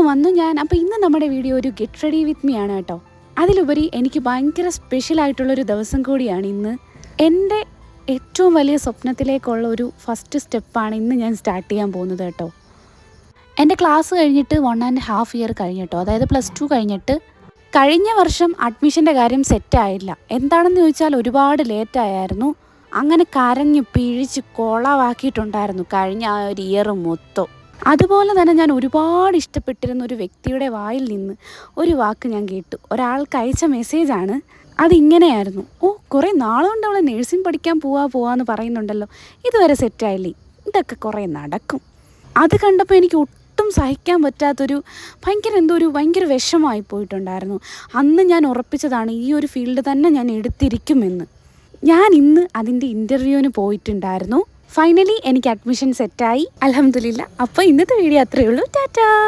വന്നു ഞാൻ. അപ്പോൾ ഇന്ന് നമ്മുടെ വീഡിയോ ഒരു ഗെറ്റ് റെഡി വിത്ത് മീ ആണ് കേട്ടോ. അതിലുപരി എനിക്ക് ഭയങ്കര സ്പെഷ്യലായിട്ടുള്ളൊരു ദിവസം കൂടിയാണ് ഇന്ന്. എൻ്റെ ഏറ്റവും വലിയ സ്വപ്നത്തിലേക്കുള്ള ഒരു ഫസ്റ്റ് സ്റ്റെപ്പാണ് ഇന്ന് ഞാൻ സ്റ്റാർട്ട് ചെയ്യാൻ പോകുന്നത് കേട്ടോ. എൻ്റെ ക്ലാസ് കഴിഞ്ഞിട്ട് 1.5 ഇയർ കഴിഞ്ഞിട്ടോ, അതായത് +2 കഴിഞ്ഞിട്ട്. കഴിഞ്ഞ വർഷം അഡ്മിഷൻ്റെ കാര്യം സെറ്റായില്ല. എന്താണെന്ന് ചോദിച്ചാൽ ഒരുപാട് ലേറ്റായിരുന്നു. അങ്ങനെ കരഞ്ഞ് പിഴിച്ച് കൊളവാക്കിയിട്ടുണ്ടായിരുന്നു കഴിഞ്ഞ ആ ഒരു ഇയർ മൊത്തം. അതുപോലെ തന്നെ ഞാൻ ഒരുപാട് ഇഷ്ടപ്പെട്ടിരുന്ന ഒരു വ്യക്തിയുടെ വായിൽ നിന്ന് ഒരു വാക്ക് ഞാൻ കേട്ടു. ഒരാൾക്ക് അയച്ച മെസ്സേജാണ്. അതിങ്ങനെയായിരുന്നു: കുറേ നാളുകൊണ്ട് അവളെ നേഴ്സിംഗ് പഠിക്കാൻ പോവാന്ന് പറയുന്നുണ്ടല്ലോ, ഇതുവരെ സെറ്റായില്ലേ, ഇതൊക്കെ കുറേ നടക്കും. അത് കണ്ടപ്പോൾ എനിക്ക് ഒട്ടും സഹിക്കാൻ പറ്റാത്തൊരു ഭയങ്കര വിഷമമായി പോയിട്ടുണ്ടായിരുന്നു. അന്ന് ഞാൻ ഉറപ്പിച്ചതാണ് ഈ ഒരു ഫീൽഡ് തന്നെ ഞാൻ എടുത്തിരിക്കുമെന്ന്. ഞാൻ ഇന്ന് അതിൻ്റെ ഇൻ്റർവ്യൂവിന് പോയിട്ടുണ്ടായിരുന്നു. ഫൈനലി എനിക്ക് അഡ്മിഷൻ സെറ്റായി, അൽഹംദുലില്ലാ. അപ്പോൾ ഇന്നത്തെ വീഡിയോ അത്രയേ ഉള്ളൂ. ടാറ്റാ.